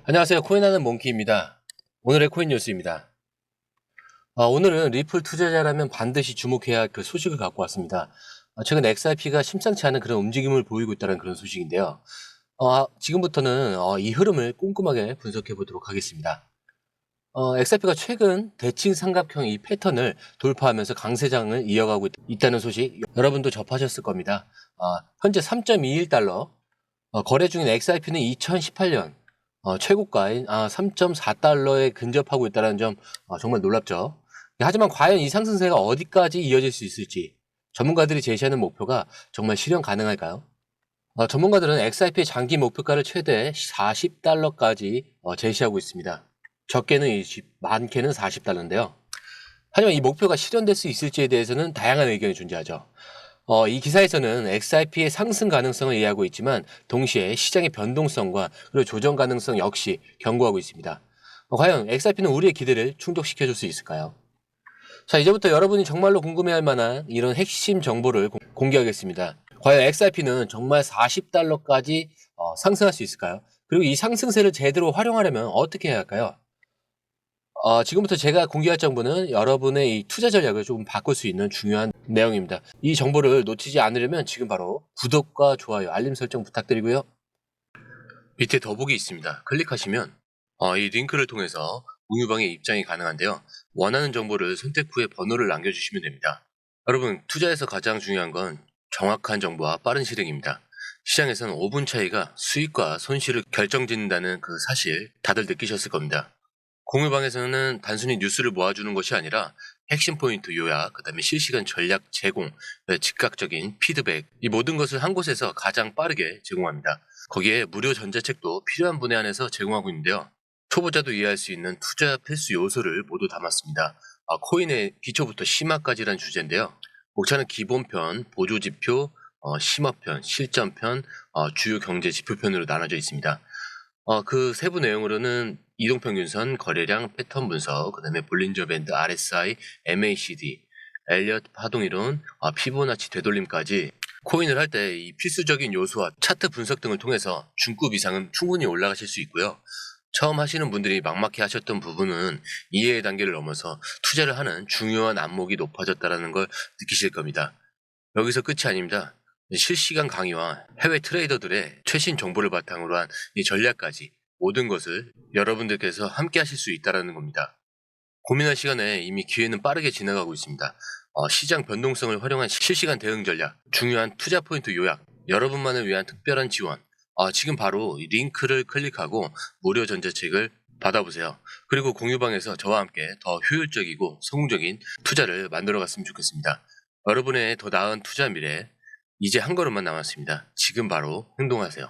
안녕하세요. 코인하는 몽키입니다. 오늘의 코인 뉴스입니다. 오늘은 리플 투자자라면 반드시 주목해야 할 그 소식을 갖고 왔습니다. 최근 XRP가 심상치 않은 그런 움직임을 보이고 있다는 그런 소식인데요. 지금부터는 이 흐름을 꼼꼼하게 분석해 보도록 하겠습니다. XRP가 최근 대칭 삼각형 이 패턴을 돌파하면서 강세장을 이어가고 있다는 소식 여러분도 접하셨을 겁니다. 현재 3.21달러, 거래 중인 XRP는 2018년 최고가인 3.4달러에 근접하고 있다는 점 정말 놀랍죠. 하지만 과연 이 상승세가 어디까지 이어질 수 있을지 전문가들이 제시하는 목표가 정말 실현 가능할까요? 전문가들은 XRP의 장기 목표가를 최대 40달러까지 제시하고 있습니다. 적게는 20, 많게는 40달러인데요. 하지만 이 목표가 실현될 수 있을지에 대해서는 다양한 의견이 존재하죠. 이 기사에서는 XRP의 상승 가능성을 이해하고 있지만 동시에 시장의 변동성과 그리고 조정 가능성 역시 경고하고 있습니다. 과연 XRP는 우리의 기대를 충족시켜줄 수 있을까요? 자, 이제부터 여러분이 정말로 궁금해할 만한 이런 핵심 정보를 공개하겠습니다. 과연 XRP는 정말 40달러까지 상승할 수 있을까요? 그리고 이 상승세를 제대로 활용하려면 어떻게 해야 할까요? 지금부터 제가 공개할 정보는 여러분의 이 투자 전략을 조금 바꿀 수 있는 중요한 내용입니다. 이 정보를 놓치지 않으려면 지금 바로 구독과 좋아요, 알림 설정 부탁드리고요. 밑에 더보기 있습니다. 클릭하시면 이 링크를 통해서 공유방에 입장이 가능한데요. 원하는 정보를 선택 후에 번호를 남겨주시면 됩니다. 여러분, 투자에서 가장 중요한 건 정확한 정보와 빠른 실행입니다. 시장에서는 5분 차이가 수익과 손실을 결정짓는다는 그 사실 다들 느끼셨을 겁니다. 공유방에서는 단순히 뉴스를 모아주는 것이 아니라 핵심 포인트 요약, 그 다음에 실시간 전략 제공, 즉각적인 피드백, 이 모든 것을 한 곳에서 가장 빠르게 제공합니다. 거기에 무료 전자책도 필요한 분에 한해서 제공하고 있는데요. 초보자도 이해할 수 있는 투자 필수 요소를 모두 담았습니다. 코인의 기초부터 심화까지란 주제인데요. 목차는 기본편, 보조지표, 심화편, 실전편, 주요 경제 지표편으로 나눠져 있습니다. 그 세부 내용으로는 이동평균선, 거래량, 패턴 분석, 그 다음에 볼린저 밴드, RSI, MACD, 엘리엇 파동이론, 피보나치 되돌림까지 코인을 할 때 이 필수적인 요소와 차트 분석 등을 통해서 중급 이상은 충분히 올라가실 수 있고요. 처음 하시는 분들이 막막해 하셨던 부분은 이해의 단계를 넘어서 투자를 하는 중요한 안목이 높아졌다는 걸 느끼실 겁니다. 여기서 끝이 아닙니다. 실시간 강의와 해외 트레이더들의 최신 정보를 바탕으로 한 이 전략까지 모든 것을 여러분들께서 함께 하실 수 있다는 겁니다. 고민할 시간에 이미 기회는 빠르게 지나가고 있습니다. 시장 변동성을 활용한 실시간 대응 전략, 중요한 투자 포인트 요약, 여러분만을 위한 특별한 지원, 지금 바로 이 링크를 클릭하고 무료 전자책을 받아보세요. 그리고 공유방에서 저와 함께 더 효율적이고 성공적인 투자를 만들어 갔으면 좋겠습니다. 여러분의 더 나은 투자 미래, 이제 한 걸음만 남았습니다. 지금 바로 행동하세요.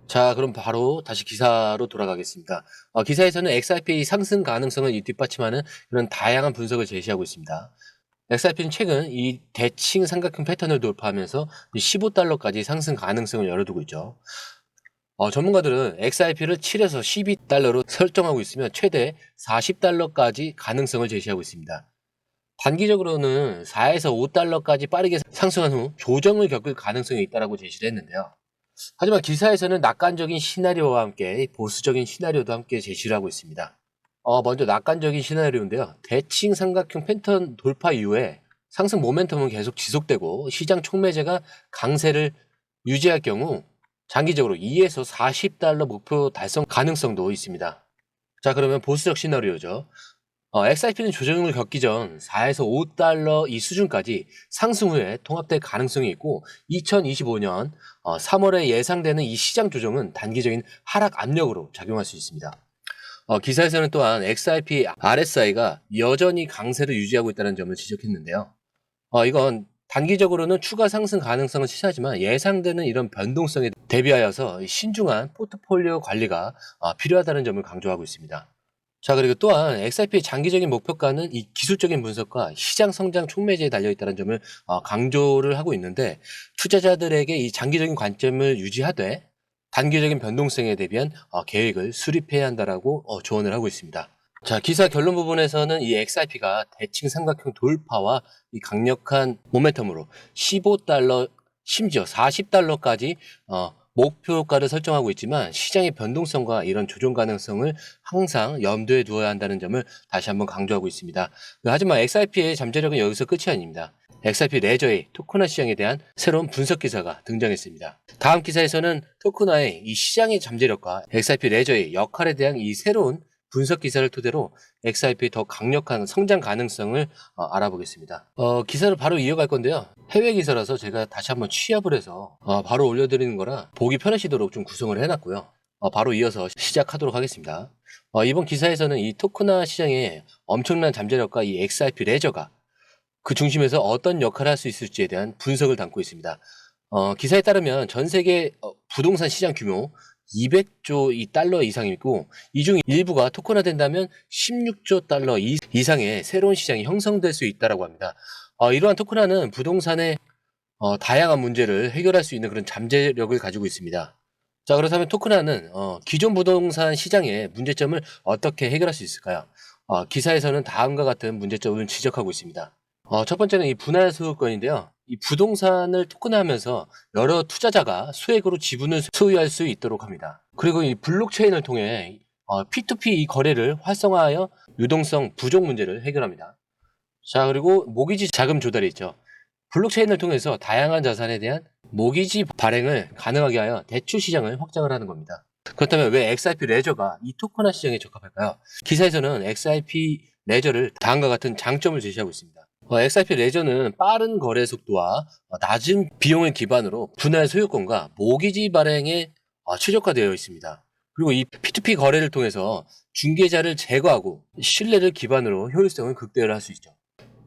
자, 그럼 바로 다시 기사로 돌아가겠습니다. 기사에서는 XRP 상승 가능성을 뒷받침하는 그런 다양한 분석을 제시하고 있습니다. XRP는 최근 이 대칭 삼각형 패턴을 돌파하면서 15달러까지 상승 가능성을 열어두고 있죠. 전문가들은 XRP를 7에서 12달러로 설정하고 있으며 최대 40달러까지 가능성을 제시하고 있습니다. 단기적으로는 4에서 5달러까지 빠르게 상승한 후 조정을 겪을 가능성이 있다고 제시를 했는데요. 하지만 기사에서는 낙관적인 시나리오와 함께 보수적인 시나리오도 함께 제시를 하고 있습니다. 먼저 낙관적인 시나리오인데요. 대칭 삼각형 패턴 돌파 이후에 상승 모멘텀은 계속 지속되고 시장 촉매제가 강세를 유지할 경우 장기적으로 2에서 40달러 목표 달성 가능성도 있습니다. 자, 그러면 보수적 시나리오죠. XRP는 조정을 겪기 전 4에서 5달러 이 수준까지 상승 후에 통합될 가능성이 있고 2025년 3월에 예상되는 이 시장 조정은 단기적인 하락 압력으로 작용할 수 있습니다. 기사에서는 또한 XRP RSI가 여전히 강세를 유지하고 있다는 점을 지적했는데요. 이건 단기적으로는 추가 상승 가능성을 시사하지만 예상되는 이런 변동성에 대비하여서 신중한 포트폴리오 관리가 필요하다는 점을 강조하고 있습니다. 자, 그리고 또한 XRP의 장기적인 목표가는 이 기술적인 분석과 시장 성장 촉매제에 달려있다는 점을 강조를 하고 있는데 투자자들에게 이 장기적인 관점을 유지하되 단기적인 변동성에 대비한 계획을 수립해야 한다라고 조언을 하고 있습니다. 자, 기사 결론 부분에서는 이 XRP가 대칭 삼각형 돌파와 이 강력한 모멘텀으로 15달러 심지어 40달러까지 목표가를 설정하고 있지만 시장의 변동성과 이런 조정 가능성을 항상 염두에 두어야 한다는 점을 다시 한번 강조하고 있습니다. 하지만 XRP의 잠재력은 여기서 끝이 아닙니다. XRP 레저의 토크나 시장에 대한 새로운 분석 기사가 등장했습니다. 다음 기사에서는 토크나의 이 시장의 잠재력과 XRP 레저의 역할에 대한 이 새로운 분석 기사를 토대로 XRP의 더 강력한 성장 가능성을 알아보겠습니다. 기사를 바로 이어갈 건데요. 해외 기사라서 제가 다시 한번 취합을 해서 바로 올려드리는 거라 보기 편하시도록 좀 구성을 해놨고요. 바로 이어서 시작하도록 하겠습니다. 이번 기사에서는 이 토크나 시장의 엄청난 잠재력과 이 XRP 레저가 그 중심에서 어떤 역할을 할 수 있을지에 대한 분석을 담고 있습니다. 기사에 따르면 전 세계 부동산 시장 규모 200조 달러 이상이고 이 중 일부가 토큰화된다면 16조 달러 이상의 새로운 시장이 형성될 수 있다고 합니다. 이러한 토큰화는 부동산의 다양한 문제를 해결할 수 있는 그런 잠재력을 가지고 있습니다. 자, 그렇다면 토큰화는 기존 부동산 시장의 문제점을 어떻게 해결할 수 있을까요? 기사에서는 다음과 같은 문제점을 지적하고 있습니다. 첫 번째는 이 분할 소유권인데요. 이 부동산을 토큰화하면서 여러 투자자가 소액으로 지분을 소유할 수 있도록 합니다. 그리고 이 블록체인을 통해 P2P 이 거래를 활성화하여 유동성 부족 문제를 해결합니다. 자, 그리고 모기지 자금 조달이 있죠. 블록체인을 통해서 다양한 자산에 대한 모기지 발행을 가능하게 하여 대출 시장을 확장을 하는 겁니다. 그렇다면 왜 XRP 레저가 이 토큰화 시장에 적합할까요? 기사에서는 XRP 레저를 다음과 같은 장점을 제시하고 있습니다. XRP 레저는 빠른 거래 속도와 낮은 비용을 기반으로 분할 소유권과 모기지 발행에 최적화되어 있습니다. 그리고 이 P2P 거래를 통해서 중개자를 제거하고 신뢰를 기반으로 효율성을 극대화를 할 수 있죠.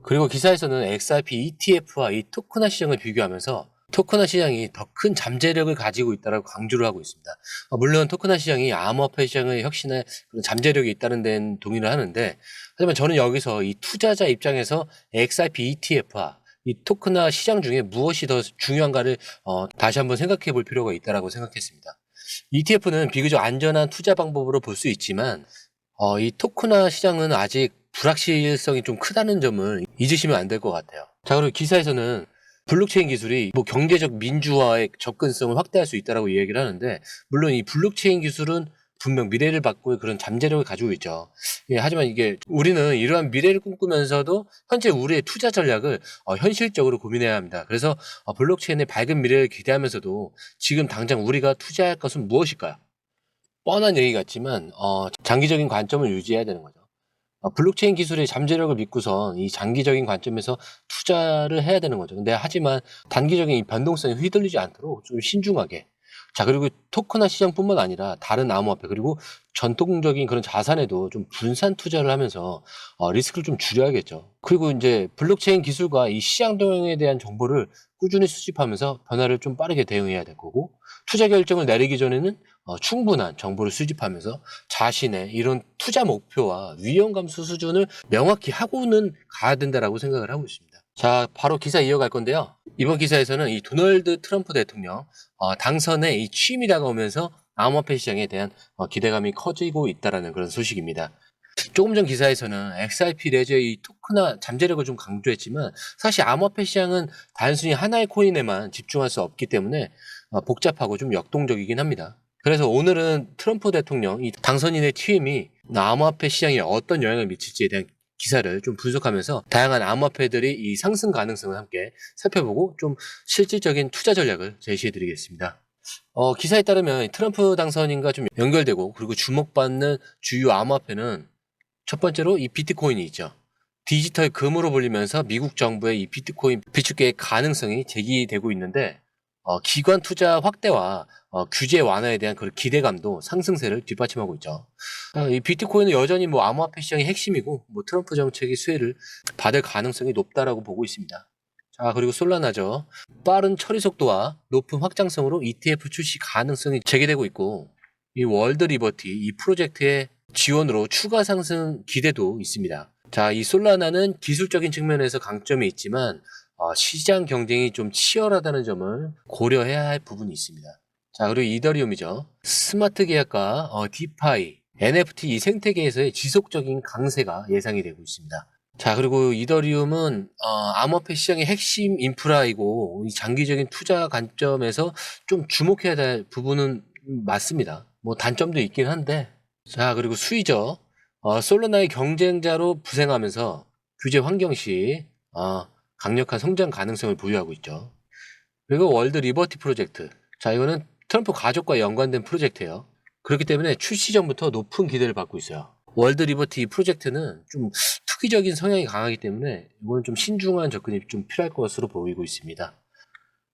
그리고 기사에서는 XRP ETF와 이 토큰화 시장을 비교하면서 토큰화 시장이 더 큰 잠재력을 가지고 있다고 강조를 하고 있습니다. 물론 토큰화 시장이 암호화폐 시장의 혁신에 그런 잠재력이 있다는 데는 동의를 하는데, 하지만 저는 여기서 이 투자자 입장에서 XRP ETF와 이 토큰화 시장 중에 무엇이 더 중요한가를 다시 한번 생각해 볼 필요가 있다고 생각했습니다. ETF는 비교적 안전한 투자 방법으로 볼 수 있지만 이 토큰화 시장은 아직 불확실성이 좀 크다는 점을 잊으시면 안 될 것 같아요. 자, 그리고 기사에서는 블록체인 기술이 경제적 민주화의 접근성을 확대할 수 있다고 이야기를 하는데, 물론 이 블록체인 기술은 분명 미래를 바꿀 그런 잠재력을 가지고 있죠. 하지만 이게 우리는 이러한 미래를 꿈꾸면서도 현재 우리의 투자 전략을 현실적으로 고민해야 합니다. 그래서 블록체인의 밝은 미래를 기대하면서도 지금 당장 우리가 투자할 것은 무엇일까요? 뻔한 얘기 같지만 장기적인 관점을 유지해야 되는 거죠. 블록체인 기술의 잠재력을 믿고선 이 장기적인 관점에서 투자를 해야 되는 거죠. 근데 하지만 단기적인 이 변동성에 휘둘리지 않도록 좀 신중하게. 자, 그리고 토큰화 시장뿐만 아니라 다른 암호화폐 그리고 전통적인 그런 자산에도 좀 분산 투자를 하면서 리스크를 좀 줄여야겠죠. 그리고 이제 블록체인 기술과 이 시장 동향에 대한 정보를 꾸준히 수집하면서 변화를 좀 빠르게 대응해야 될 거고, 투자 결정을 내리기 전에는 충분한 정보를 수집하면서 자신의 이런 투자 목표와 위험 감수 수준을 명확히 하고는 가야 된다라고 생각을 하고 있습니다. 자, 바로 기사 이어갈 건데요. 이번 기사에서는 이 도널드 트럼프 대통령 당선에 이 취임이 다가오면서 암호화폐 시장에 대한 기대감이 커지고 있다는 그런 소식입니다. 조금 전 기사에서는 XRP 레저의 이 토크나 잠재력을 좀 강조했지만, 사실 암호화폐 시장은 단순히 하나의 코인에만 집중할 수 없기 때문에 복잡하고 좀 역동적이긴 합니다. 그래서 오늘은 트럼프 대통령 이 당선인의 취임이 암호화폐 시장에 어떤 영향을 미칠지에 대한 기사를 좀 분석하면서 다양한 암호화폐들이 이 상승 가능성을 함께 살펴보고 좀 실질적인 투자 전략을 제시해 드리겠습니다. 기사에 따르면 트럼프 당선인과 좀 연결되고 그리고 주목받는 주요 암호화폐는 첫 번째로 이 비트코인이 있죠. 디지털 금으로 불리면서 미국 정부의 이 비트코인 비축 계획 가능성이 제기되고 있는데, 기관 투자 확대와 규제 완화에 대한 그런 기대감도 상승세를 뒷받침하고 있죠. 이 비트코인은 여전히 암호화폐 시장의 핵심이고 트럼프 정책의 수혜를 받을 가능성이 높다라고 보고 있습니다. 자, 그리고 솔라나죠. 빠른 처리 속도와 높은 확장성으로 ETF 출시 가능성이 제기되고 있고, 이 월드 리버티 이 프로젝트의 지원으로 추가 상승 기대도 있습니다. 자, 이 솔라나는 기술적인 측면에서 강점이 있지만 시장 경쟁이 좀 치열하다는 점을 고려해야 할 부분이 있습니다. 자, 그리고 이더리움이죠. 스마트 계약과 디파이, NFT 이 생태계에서의 지속적인 강세가 예상이 되고 있습니다. 자, 그리고 이더리움은 암호화폐 시장의 핵심 인프라이고 이 장기적인 투자 관점에서 좀 주목해야 될 부분은 맞습니다. 뭐 단점도 있긴 한데. 자, 그리고 수위죠. 솔라나의 경쟁자로 부생하면서 규제 환경 시 강력한 성장 가능성을 보유하고 있죠. 그리고 월드 리버티 프로젝트. 자, 이거는 트럼프 가족과 연관된 프로젝트예요. 그렇기 때문에 출시 전부터 높은 기대를 받고 있어요. 월드 리버티 프로젝트는 좀 투기적인 성향이 강하기 때문에 이거는 좀 신중한 접근이 좀 필요할 것으로 보이고 있습니다.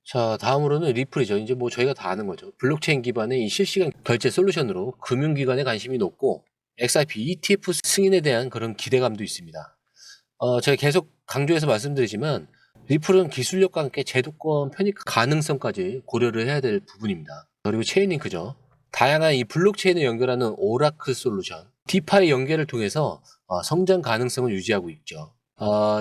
자, 다음으로는 리플이죠. 이제 뭐 저희가 다 아는 거죠. 블록체인 기반의 이 실시간 결제 솔루션으로 금융기관에 관심이 높고 XRP ETF 승인에 대한 그런 기대감도 있습니다. 제가 계속 강조해서 말씀드리지만 리플은 기술력과 함께 제도권 편입 가능성까지 고려를 해야 될 부분입니다. 그리고 체인링크죠. 다양한 이 블록체인을 연결하는 오라클 솔루션, 디파이 연계를 통해서 성장 가능성을 유지하고 있죠.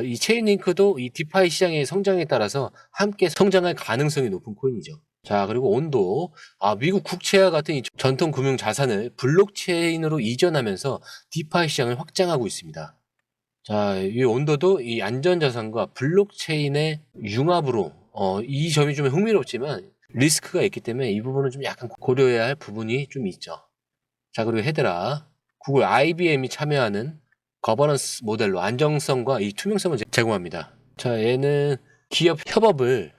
이 체인링크도 이 디파이 시장의 성장에 따라서 함께 성장할 가능성이 높은 코인이죠. 자, 그리고 온도, 미국 국채와 같은 이 전통 금융 자산을 블록체인으로 이전하면서 디파이 시장을 확장하고 있습니다. 자, 이 온도도 이 안전자산과 블록체인의 융합으로, 이 점이 좀 흥미롭지만 리스크가 있기 때문에 이 부분은 좀 약간 고려해야 할 부분이 좀 있죠. 자, 그리고 헤드라, 구글 IBM이 참여하는 거버넌스 모델로 안정성과 이 투명성을 제공합니다. 자, 얘는 기업 협업을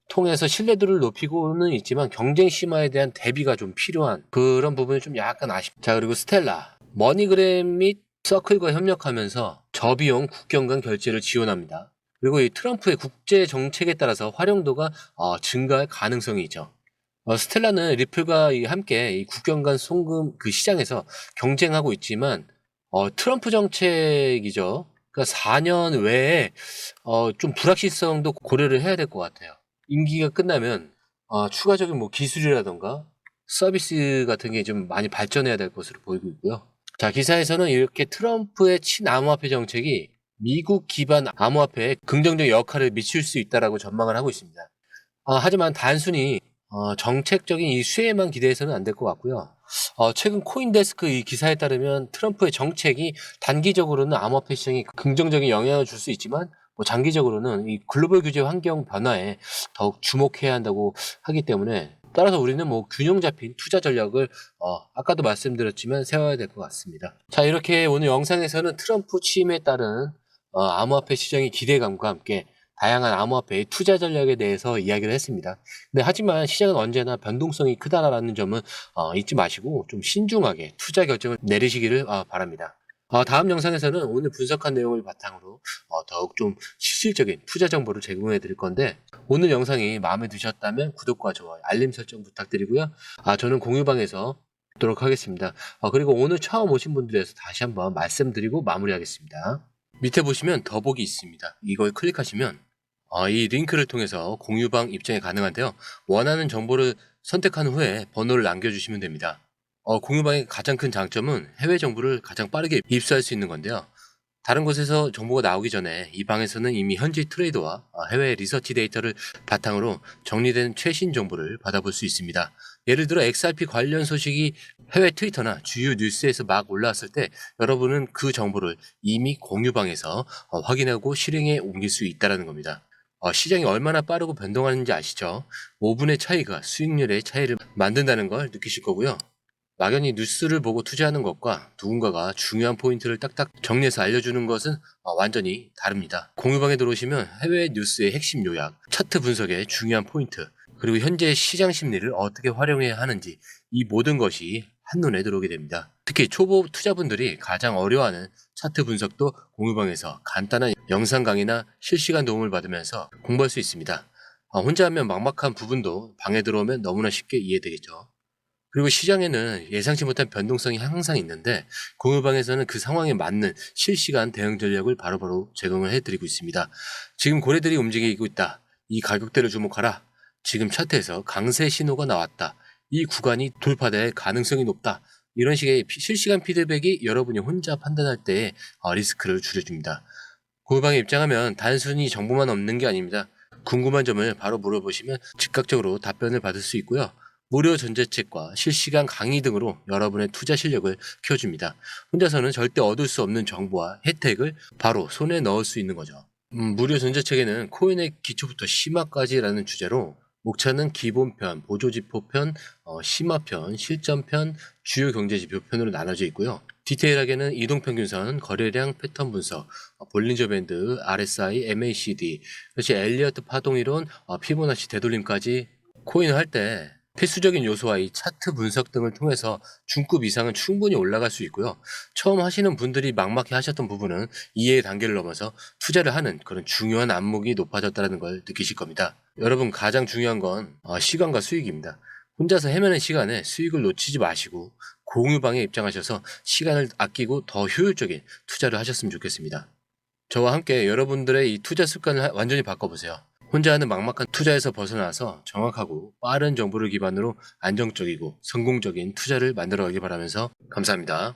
통해서 신뢰도를 높이고는 있지만 경쟁 심화에 대한 대비가 좀 필요한 그런 부분이 좀 약간 아쉽다. 자, 그리고 스텔라, 머니그램 및 서클과 협력하면서 저비용 국경 간 결제를 지원합니다. 그리고 이 트럼프의 국제 정책에 따라서 활용도가 증가할 가능성이 있죠. 스텔라는 리플과 함께 이 국경 간 송금 그 시장에서 경쟁하고 있지만 트럼프 정책이죠. 그러니까 4년 외에 좀 불확실성도 고려를 해야 될 것 같아요. 임기가 끝나면 추가적인 뭐 기술이라던가 서비스 같은 게 좀 많이 발전해야 될 것으로 보이고 있고요. 자, 기사에서는 이렇게 트럼프의 친암호화폐 정책이 미국 기반 암호화폐에 긍정적 역할을 미칠 수 있다라고 전망을 하고 있습니다. 하지만 단순히 정책적인 이 수혜만 기대해서는 안 될 것 같고요. 최근 코인데스크 이 기사에 따르면 트럼프의 정책이 단기적으로는 암호화폐 시장에 긍정적인 영향을 줄 수 있지만 뭐 장기적으로는 이 글로벌 규제 환경 변화에 더욱 주목해야 한다고 하기 때문에 따라서 우리는 뭐 균형 잡힌 투자 전략을 아까도 말씀드렸지만 세워야 될 것 같습니다. 자, 이렇게 오늘 영상에서는 트럼프 취임에 따른 암호화폐 시장의 기대감과 함께 다양한 암호화폐의 투자 전략에 대해서 이야기를 했습니다. 근데 하지만 시장은 언제나 변동성이 크다라는 점은 잊지 마시고 좀 신중하게 투자 결정을 내리시기를 바랍니다. 다음 영상에서는 오늘 분석한 내용을 바탕으로 더욱 좀 실질적인 투자 정보를 제공해 드릴 건데 오늘 영상이 마음에 드셨다면 구독과 좋아요, 알림 설정 부탁드리고요. 저는 공유방에서 도록 하겠습니다. 그리고 오늘 처음 오신 분들에서 다시 한번 말씀드리고 마무리하겠습니다. 밑에 보시면 더보기 있습니다. 이걸 클릭하시면 이 링크를 통해서 공유방 입장이 가능한데요. 원하는 정보를 선택한 후에 번호를 남겨주시면 됩니다. 공유방의 가장 큰 장점은 해외 정보를 가장 빠르게 입수할 수 있는 건데요. 다른 곳에서 정보가 나오기 전에 이 방에서는 이미 현지 트레이더와 해외 리서치 데이터를 바탕으로 정리된 최신 정보를 받아볼 수 있습니다. 예를 들어 XRP 관련 소식이 해외 트위터나 주요 뉴스에서 막 올라왔을 때 여러분은 그 정보를 이미 공유방에서 확인하고 실행에 옮길 수 있다는 겁니다. 시장이 얼마나 빠르고 변동하는지 아시죠? 5분의 차이가 수익률의 차이를 만든다는 걸 느끼실 거고요. 막연히 뉴스를 보고 투자하는 것과 누군가가 중요한 포인트를 딱딱 정리해서 알려주는 것은 완전히 다릅니다. 공유방에 들어오시면 해외 뉴스의 핵심 요약, 차트 분석의 중요한 포인트, 그리고 현재 시장 심리를 어떻게 활용해야 하는지 이 모든 것이 한눈에 들어오게 됩니다. 특히 초보 투자분들이 가장 어려워하는 차트 분석도 공유방에서 간단한 영상 강의나 실시간 도움을 받으면서 공부할 수 있습니다. 혼자 하면 막막한 부분도 방에 들어오면 너무나 쉽게 이해되겠죠. 그리고 시장에는 예상치 못한 변동성이 항상 있는데 공유방에서는 그 상황에 맞는 실시간 대응 전략을 바로바로 제공을 해드리고 있습니다. 지금 고래들이 움직이고 있다. 이 가격대를 주목하라. 지금 차트에서 강세 신호가 나왔다. 이 구간이 돌파될 가능성이 높다. 이런 식의 실시간 피드백이 여러분이 혼자 판단할 때 리스크를 줄여줍니다. 공유방에 입장하면 단순히 정보만 없는 게 아닙니다. 궁금한 점을 바로 물어보시면 즉각적으로 답변을 받을 수 있고요. 무료 전자책과 실시간 강의 등으로 여러분의 투자 실력을 키워줍니다. 혼자서는 절대 얻을 수 없는 정보와 혜택을 바로 손에 넣을 수 있는 거죠. 무료 전자책에는 코인의 기초부터 심화까지라는 주제로 목차는 기본편, 보조지표편, 심화편, 실전편, 주요 경제지표 편으로 나눠져 있고요. 디테일하게는 이동평균선, 거래량 패턴 분석, 볼린저 밴드, RSI, MACD, 그렇지 엘리어트 파동이론, 피보나치 되돌림까지 코인을 할 때 필수적인 요소와 이 차트 분석 등을 통해서 중급 이상은 충분히 올라갈 수 있고요. 처음 하시는 분들이 막막해 하셨던 부분은 이해의 단계를 넘어서 투자를 하는 그런 중요한 안목이 높아졌다는 걸 느끼실 겁니다. 여러분 가장 중요한 건 시간과 수익입니다. 혼자서 헤매는 시간에 수익을 놓치지 마시고 공유방에 입장하셔서 시간을 아끼고 더 효율적인 투자를 하셨으면 좋겠습니다. 저와 함께 여러분들의 이 투자 습관을 완전히 바꿔보세요. 혼자 하는 막막한 투자에서 벗어나서 정확하고 빠른 정보를 기반으로 안정적이고 성공적인 투자를 만들어가길 바라면서 감사합니다.